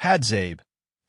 Hadzabe,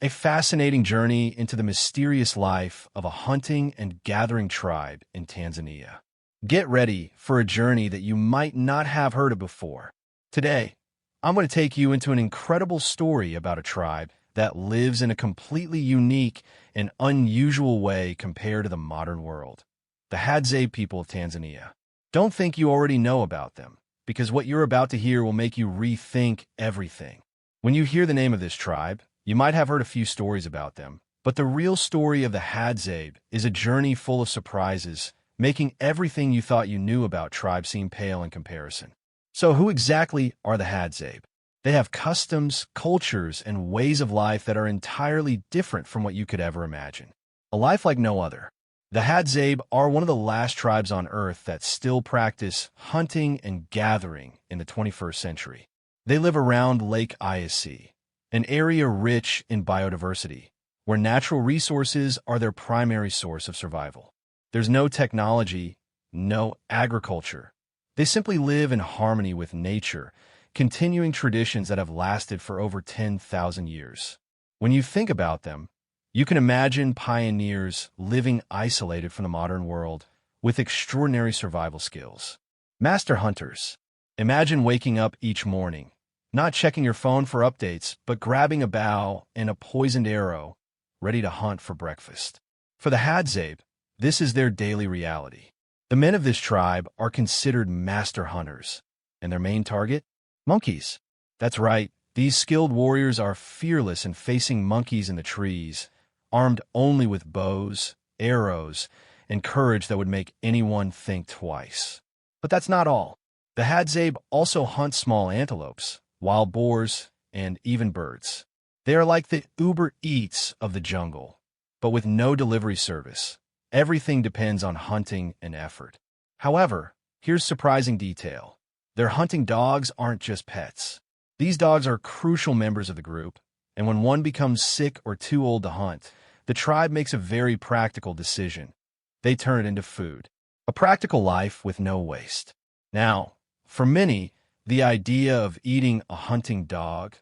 a fascinating journey into the mysterious life of a hunting and gathering tribe in Tanzania. Get ready for a journey that you might not have heard of before. Today, I'm going to take you into an incredible story about a tribe that lives in a completely unique and unusual way compared to the modern world. The Hadzabe people of Tanzania. Don't think you already know about them, because what you're about to hear will make you rethink everything. When you hear the name of this tribe, you might have heard a few stories about them, but the real story of the Hadzabe is a journey full of surprises, making everything you thought you knew about tribes seem pale in comparison. So who exactly are the Hadzabe? They have customs, cultures, and ways of life that are entirely different from what you could ever imagine. A life like no other. The Hadzabe are one of the last tribes on Earth that still practice hunting and gathering in the 21st century. They live around Lake Eyasi, an area rich in biodiversity, where natural resources are their primary source of survival. There's no technology, no agriculture. They simply live in harmony with nature, continuing traditions that have lasted for over 10,000 years. When you think about them, you can imagine pioneers living isolated from the modern world with extraordinary survival skills. Master hunters. Imagine waking up each morning, not checking your phone for updates, but grabbing a bow and a poisoned arrow, ready to hunt for breakfast. For the Hadzabe, this is their daily reality. The men of this tribe are considered master hunters, and their main target? Monkeys. That's right, these skilled warriors are fearless in facing monkeys in the trees, armed only with bows, arrows, and courage that would make anyone think twice. But that's not all. The Hadzabe also hunt small antelopes, wild boars, and even birds. They are like the Uber Eats of the jungle, but with no delivery service. Everything depends on hunting and effort. However, here's surprising detail. Their hunting dogs aren't just pets. These dogs are crucial members of the group, and when one becomes sick or too old to hunt, the tribe makes a very practical decision. They turn it into food. A practical life with no waste. Now, for many, the idea of eating a hunting dog,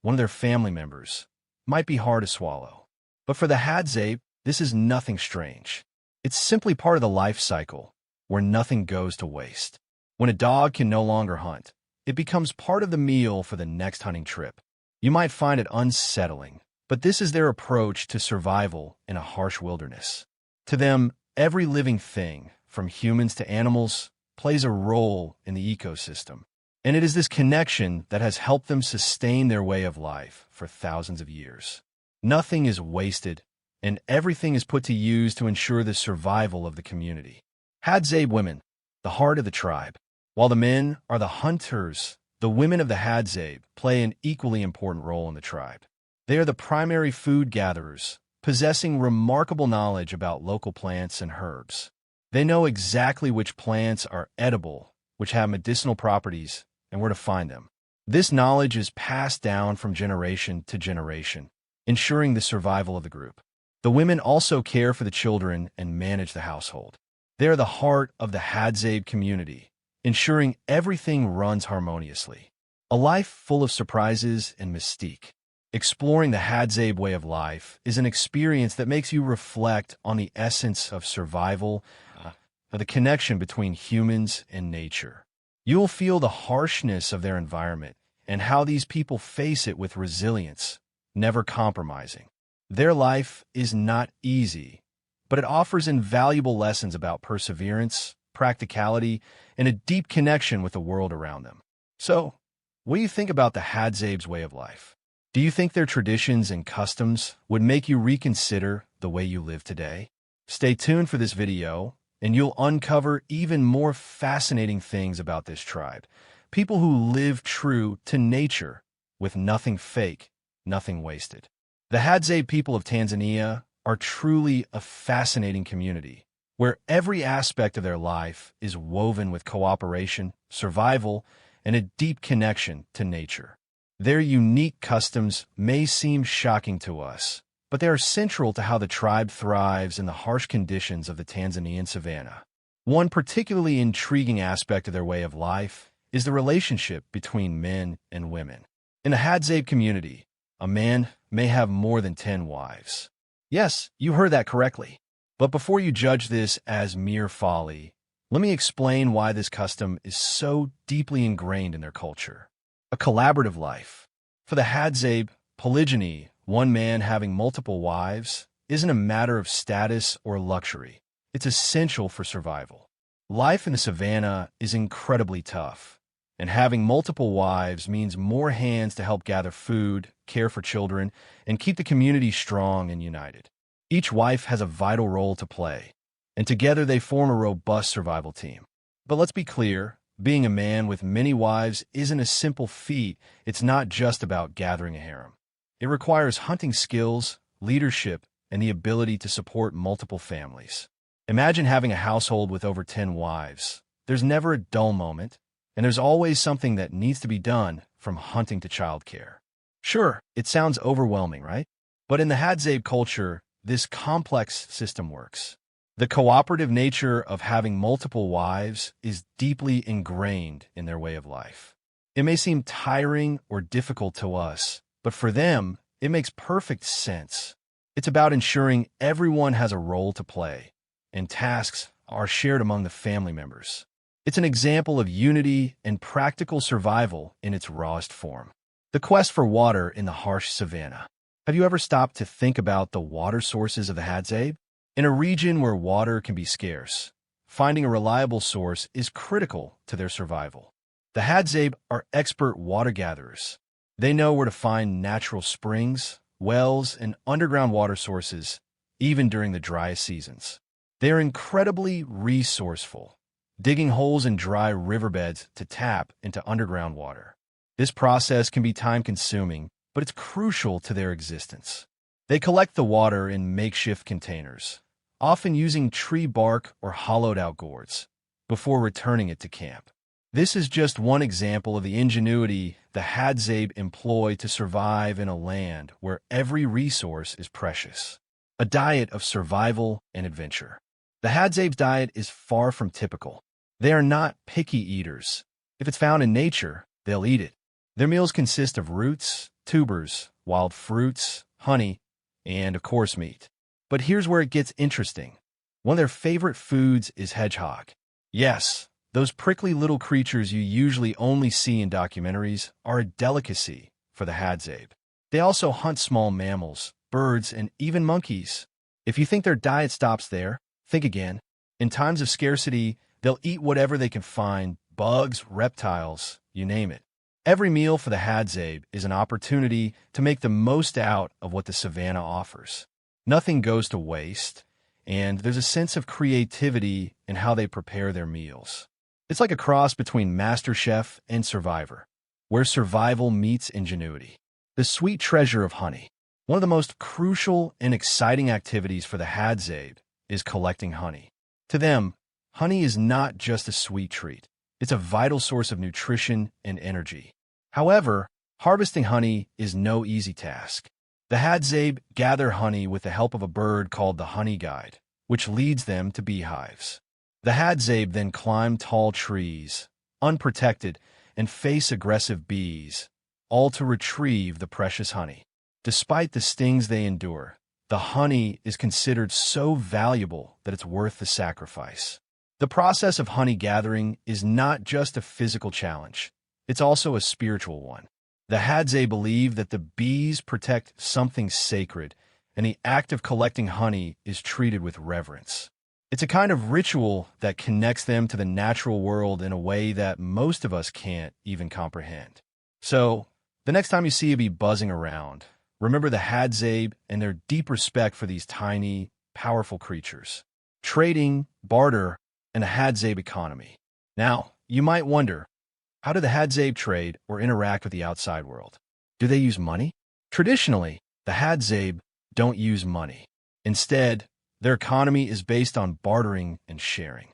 one of their family members, might be hard to swallow. But for the Hadzabe, this is nothing strange. It's simply part of the life cycle, where nothing goes to waste. When a dog can no longer hunt, it becomes part of the meal for the next hunting trip. You might find it unsettling, but this is their approach to survival in a harsh wilderness. To them, every living thing, from humans to animals, plays a role in the ecosystem. And it is this connection that has helped them sustain their way of life for thousands of years. Nothing is wasted, and everything is put to use to ensure the survival of the community. Hadzabe women, the heart of the tribe. While the men are the hunters, the women of the Hadzabe play an equally important role in the tribe. They are the primary food gatherers, possessing remarkable knowledge about local plants and herbs. They know exactly which plants are edible, which have medicinal properties, and where to find them. This knowledge is passed down from generation to generation, ensuring the survival of the group. The women also care for the children and manage the household. They are the heart of the Hadzabe community, ensuring everything runs harmoniously. A life full of surprises and mystique. Exploring the Hadzabe way of life is an experience that makes you reflect on the essence of survival, the connection between humans and nature. You will feel the harshness of their environment and how these people face it with resilience, never compromising. Their life is not easy, but it offers invaluable lessons about perseverance, practicality, and a deep connection with the world around them. So, what do you think about the Hadzabe's way of life? Do you think their traditions and customs would make you reconsider the way you live today? Stay tuned for this video, and you'll uncover even more fascinating things about this tribe. People who live true to nature, with nothing fake, nothing wasted. The Hadzabe people of Tanzania are truly a fascinating community, where every aspect of their life is woven with cooperation, survival, and a deep connection to nature. Their unique customs may seem shocking to us, but they are central to how the tribe thrives in the harsh conditions of the Tanzanian savanna. One particularly intriguing aspect of their way of life is the relationship between men and women. In the Hadzabe community, a man may have more than 10 wives. Yes, you heard that correctly. But before you judge this as mere folly, let me explain why this custom is so deeply ingrained in their culture. A collaborative life. For the Hadzabe, polygyny, one man having multiple wives, isn't a matter of status or luxury. It's essential for survival. Life in the savannah is incredibly tough, and having multiple wives means more hands to help gather food, care for children, and keep the community strong and united. Each wife has a vital role to play, and together they form a robust survival team. But let's be clear, being a man with many wives isn't a simple feat. It's not just about gathering a harem. It requires hunting skills, leadership, and the ability to support multiple families. Imagine having a household with over 10 wives. There's never a dull moment, and there's always something that needs to be done, from hunting to childcare. Sure, it sounds overwhelming, right? But in the Hadzabe culture, this complex system works. The cooperative nature of having multiple wives is deeply ingrained in their way of life. It may seem tiring or difficult to us, but for them, it makes perfect sense. It's about ensuring everyone has a role to play, and tasks are shared among the family members. It's an example of unity and practical survival in its rawest form. The quest for water in the harsh savannah. Have you ever stopped to think about the water sources of the Hadzabe? In a region where water can be scarce, finding a reliable source is critical to their survival. The Hadzabe are expert water gatherers. They know where to find natural springs, wells, and underground water sources, even during the driest seasons. They are incredibly resourceful, digging holes in dry riverbeds to tap into underground water. This process can be time-consuming, but it's crucial to their existence. They collect the water in makeshift containers, often using tree bark or hollowed-out gourds, before returning it to camp. This is just one example of the ingenuity the Hadzabe employ to survive in a land where every resource is precious. A diet of survival and adventure. The Hadzabe's diet is far from typical. They are not picky eaters. If it's found in nature, they'll eat it. Their meals consist of roots, tubers, wild fruits, honey, and, of course, meat. But here's where it gets interesting. One of their favorite foods is hedgehog. Yes, those prickly little creatures you usually only see in documentaries are a delicacy for the Hadzabe. They also hunt small mammals, birds, and even monkeys. If you think their diet stops there, think again. In times of scarcity, they'll eat whatever they can find, bugs, reptiles, you name it. Every meal for the Hadzabe is an opportunity to make the most out of what the savannah offers. Nothing goes to waste, and there's a sense of creativity in how they prepare their meals. It's like a cross between Master Chef and Survivor, where survival meets ingenuity. The sweet treasure of honey. One of the most crucial and exciting activities for the Hadzabe is collecting honey. To them, honey is not just a sweet treat. It's a vital source of nutrition and energy. However, harvesting honey is no easy task. The Hadzabe gather honey with the help of a bird called the honey guide, which leads them to beehives. The Hadzabe then climb tall trees, unprotected, and face aggressive bees, all to retrieve the precious honey. Despite the stings they endure, the honey is considered so valuable that it's worth the sacrifice. The process of honey gathering is not just a physical challenge, it's also a spiritual one. The Hadzabe believe that the bees protect something sacred, and the act of collecting honey is treated with reverence. It's a kind of ritual that connects them to the natural world in a way that most of us can't even comprehend. So, the next time you see a bee buzzing around, remember the Hadzabe and their deep respect for these tiny, powerful creatures. Trading, barter, and the Hadzabe economy. Now, you might wonder, how do the Hadzabe trade or interact with the outside world? Do they use money? Traditionally, the Hadzabe don't use money. Instead, their economy is based on bartering and sharing.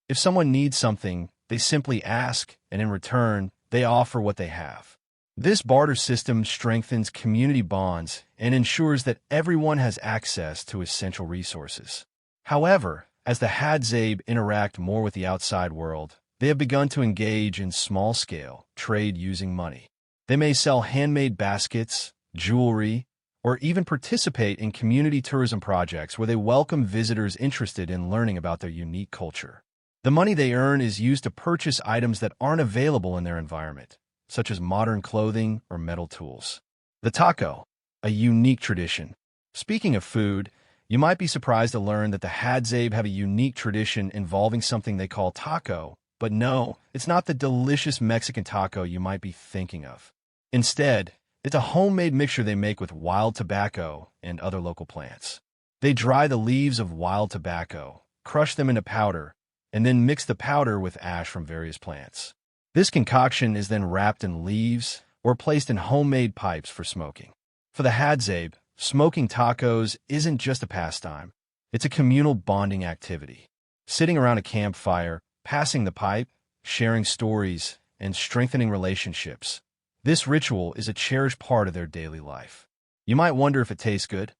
If someone needs something, they simply ask, and in return, they offer what they have. This barter system strengthens community bonds and ensures that everyone has access to essential resources. However, as the Hadzabe interact more with the outside world, they have begun to engage in small-scale trade using money. They may sell handmade baskets, jewelry, or even participate in community tourism projects where they welcome visitors interested in learning about their unique culture. The money they earn is used to purchase items that aren't available in their environment, such as modern clothing or metal tools. The taco, a unique tradition. Speaking of food, you might be surprised to learn that the Hadzabe have a unique tradition involving something they call taco, but no, it's not the delicious Mexican taco you might be thinking of. Instead, it's a homemade mixture they make with wild tobacco and other local plants. They dry the leaves of wild tobacco, crush them into powder, and then mix the powder with ash from various plants. This concoction is then wrapped in leaves or placed in homemade pipes for smoking. For the Hadzabe, smoking tacos isn't just a pastime. It's a communal bonding activity. Sitting around a campfire, passing the pipe, sharing stories, and strengthening relationships. This ritual is a cherished part of their daily life. You might wonder if it tastes good.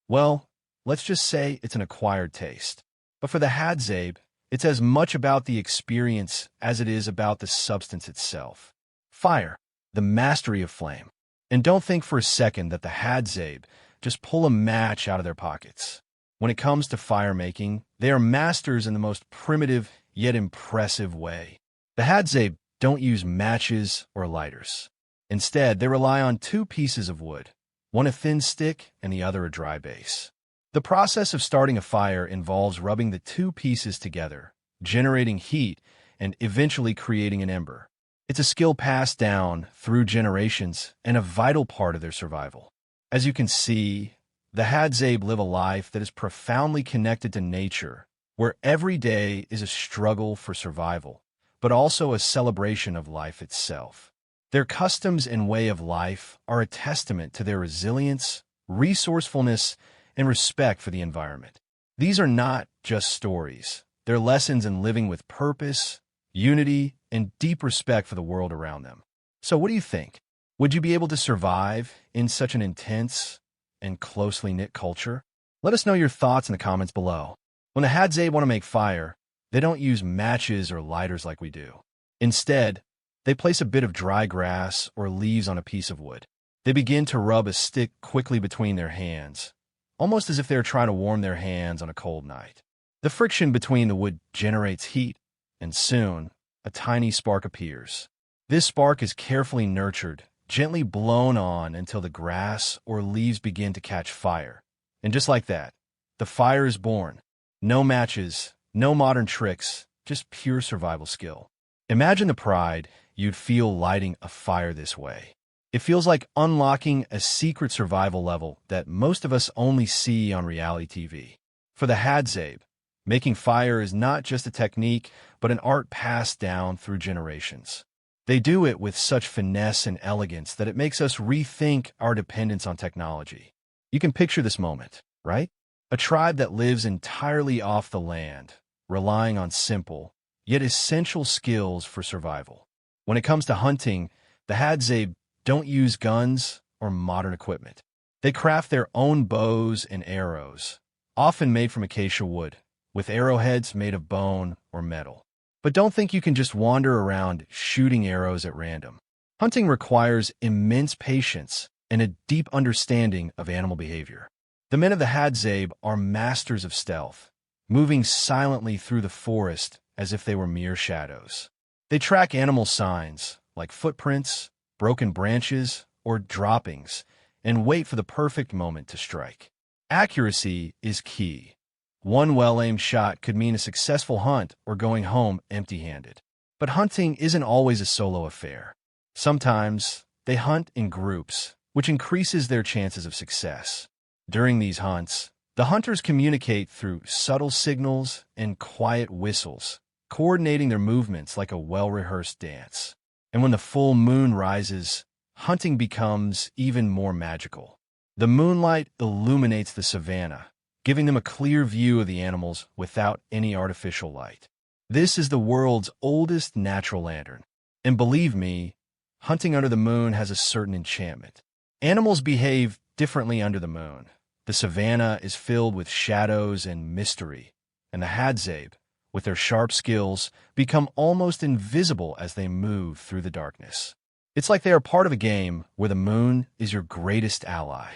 Well, let's just say it's an acquired taste. But for the Hadzabe, it's as much about the experience as it is about the substance itself. Fire, the mastery of flame. And don't think for a second that the Hadzabe just pull a match out of their pockets. When it comes to fire making, they are masters in the most primitive yet impressive way. The Hadzabe don't use matches or lighters. Instead, they rely on two pieces of wood, one a thin stick and the other a dry base. The process of starting a fire involves rubbing the two pieces together, generating heat, and eventually creating an ember. It's a skill passed down through generations and a vital part of their survival. As you can see, the Hadzabe live a life that is profoundly connected to nature, where every day is a struggle for survival, but also a celebration of life itself. Their customs and way of life are a testament to their resilience, resourcefulness, and respect for the environment. These are not just stories. They're lessons in living with purpose, unity, and deep respect for the world around them. So what do you think? Would you be able to survive in such an intense and closely knit culture? Let us know your thoughts in the comments below. When the Hadzabe want to make fire, they don't use matches or lighters like we do. Instead, they place a bit of dry grass or leaves on a piece of wood. They begin to rub a stick quickly between their hands, almost as if they are trying to warm their hands on a cold night. The friction between the wood generates heat, and soon, a tiny spark appears. This spark is carefully nurtured, gently blown on until the grass or leaves begin to catch fire. And just like that, the fire is born. No matches, no modern tricks, just pure survival skill. Imagine the pride you'd feel lighting a fire this way. It feels like unlocking a secret survival level that most of us only see on reality TV. For the Hadzabe, making fire is not just a technique, but an art passed down through generations. They do it with such finesse and elegance that it makes us rethink our dependence on technology. You can picture this moment, right? A tribe that lives entirely off the land, relying on simple, yet essential skills for survival. When it comes to hunting, the Hadzabe don't use guns or modern equipment. They craft their own bows and arrows, often made from acacia wood, with arrowheads made of bone or metal. But don't think you can just wander around shooting arrows at random. Hunting requires immense patience and a deep understanding of animal behavior. The men of the Hadzabe are masters of stealth, moving silently through the forest as if they were mere shadows. They track animal signs, like footprints, broken branches, or droppings, and wait for the perfect moment to strike. Accuracy is key. One well-aimed shot could mean a successful hunt or going home empty-handed. But hunting isn't always a solo affair. Sometimes, they hunt in groups, which increases their chances of success. During these hunts, the hunters communicate through subtle signals and quiet whistles, coordinating their movements like a well-rehearsed dance. And when the full moon rises, hunting becomes even more magical. The moonlight illuminates the savanna, giving them a clear view of the animals without any artificial light. This is the world's oldest natural lantern. And believe me, hunting under the moon has a certain enchantment. Animals behave differently under the moon. The savanna is filled with shadows and mystery, and the Hadzabe, with their sharp skills, become almost invisible as they move through the darkness. It's like they are part of a game where the moon is your greatest ally.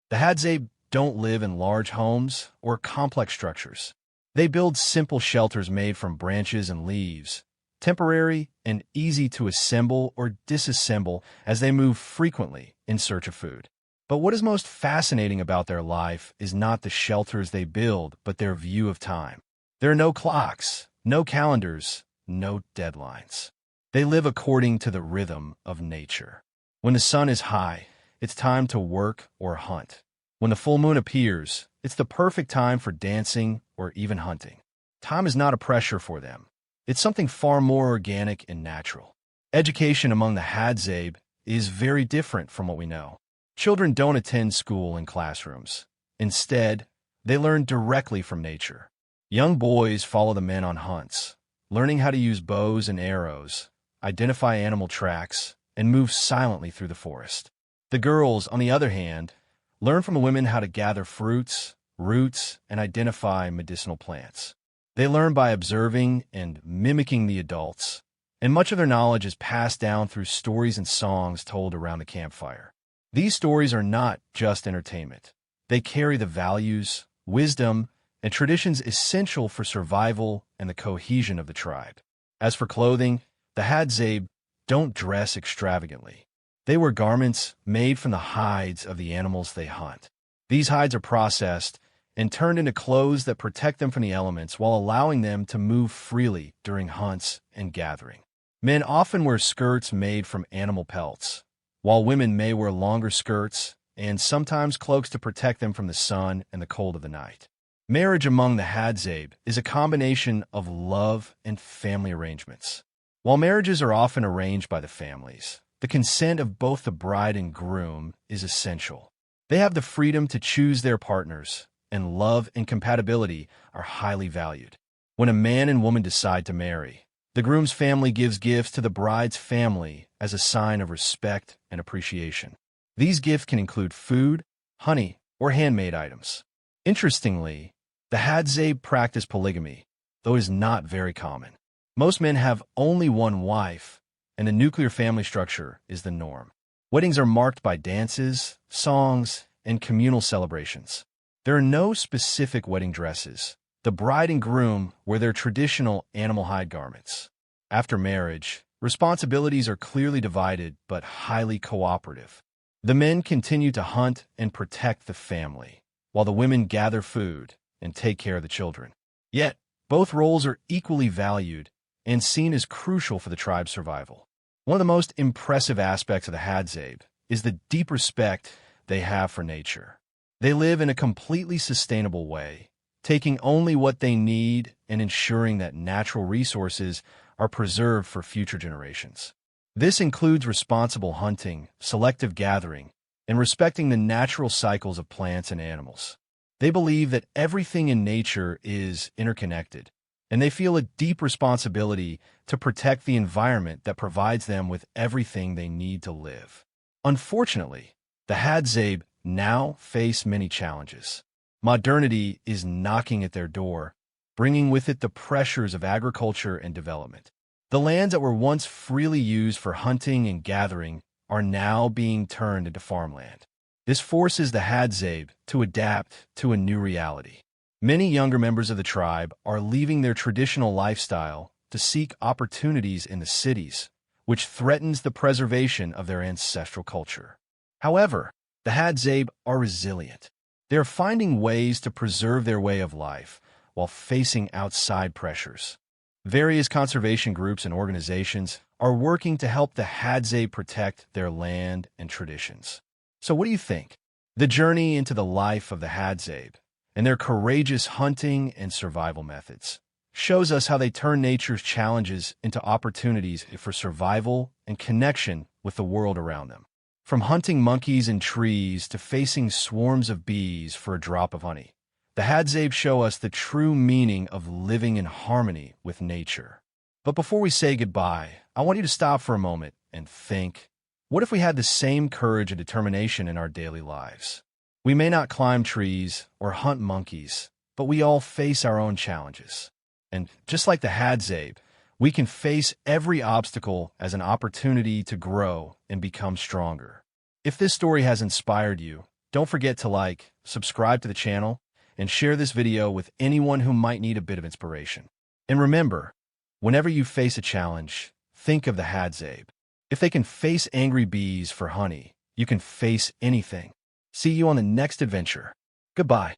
The Hadzabe don't live in large homes or complex structures. They build simple shelters made from branches and leaves, temporary and easy to assemble or disassemble as they move frequently in search of food. But what is most fascinating about their life is not the shelters they build, but their view of time. There are no clocks, no calendars, no deadlines. They live according to the rhythm of nature. When the sun is high, it's time to work or hunt. When the full moon appears, it's the perfect time for dancing or even hunting. Time is not a pressure for them. It's something far more organic and natural. Education among the Hadzabe is very different from what we know. Children don't attend school in classrooms. Instead, they learn directly from nature. Young boys follow the men on hunts, learning how to use bows and arrows, identify animal tracks, and move silently through the forest. The girls, on the other hand, learn from the women how to gather fruits, roots, and identify medicinal plants. They learn by observing and mimicking the adults, and much of their knowledge is passed down through stories and songs told around the campfire. These stories are not just entertainment. They carry the values, wisdom, and traditions essential for survival and the cohesion of the tribe. As for clothing, the Hadzabe don't dress extravagantly. They wear garments made from the hides of the animals they hunt. These hides are processed and turned into clothes that protect them from the elements while allowing them to move freely during hunts and gathering. Men often wear skirts made from animal pelts, while women may wear longer skirts and sometimes cloaks to protect them from the sun and the cold of the night. Marriage among the Hadzabe is a combination of love and family arrangements. While marriages are often arranged by the families, the consent of both the bride and groom is essential. They have the freedom to choose their partners, and love and compatibility are highly valued. When a man and woman decide to marry, the groom's family gives gifts to the bride's family as a sign of respect and appreciation. These gifts can include food, honey, or handmade items. Interestingly, the Hadzabe practice polygamy, though it is not very common. Most men have only one wife, and the nuclear family structure is the norm. Weddings are marked by dances, songs, and communal celebrations. There are no specific wedding dresses. The bride and groom wear their traditional animal hide garments. After marriage, responsibilities are clearly divided but highly cooperative. The men continue to hunt and protect the family, while the women gather food and take care of the children. Yet, both roles are equally valued and seen as crucial for the tribe's survival. One of the most impressive aspects of the Hadzabe is the deep respect they have for nature. They live in a completely sustainable way, taking only what they need and ensuring that natural resources are preserved for future generations. This includes responsible hunting, selective gathering, and respecting the natural cycles of plants and animals. They believe that everything in nature is interconnected, and they feel a deep responsibility to protect the environment that provides them with everything they need to live. Unfortunately, the Hadzabe now face many challenges. Modernity is knocking at their door, bringing with it the pressures of agriculture and development. The lands that were once freely used for hunting and gathering are now being turned into farmland. This forces the Hadzabe to adapt to a new reality. Many younger members of the tribe are leaving their traditional lifestyle to seek opportunities in the cities, which threatens the preservation of their ancestral culture. However, the Hadzabe are resilient. They are finding ways to preserve their way of life while facing outside pressures. Various conservation groups and organizations are working to help the Hadzabe protect their land and traditions. So what do you think? The journey into the life of the Hadzabe and their courageous hunting and survival methods shows us how they turn nature's challenges into opportunities for survival and connection with the world around them. From hunting monkeys in trees to facing swarms of bees for a drop of honey, the Hadzabe show us the true meaning of living in harmony with nature. But before we say goodbye, I want you to stop for a moment and think, what if we had the same courage and determination in our daily lives? We may not climb trees or hunt monkeys, but we all face our own challenges. And just like the Hadzabe, We can face every obstacle as an opportunity to grow and become stronger. If this story has inspired you, don't forget to like, subscribe to the channel, and share this video with anyone who might need a bit of inspiration. And remember, whenever you face a challenge, think of the Hadzabe. If they can face angry bees for honey, you can face anything. See you on the next adventure. Goodbye.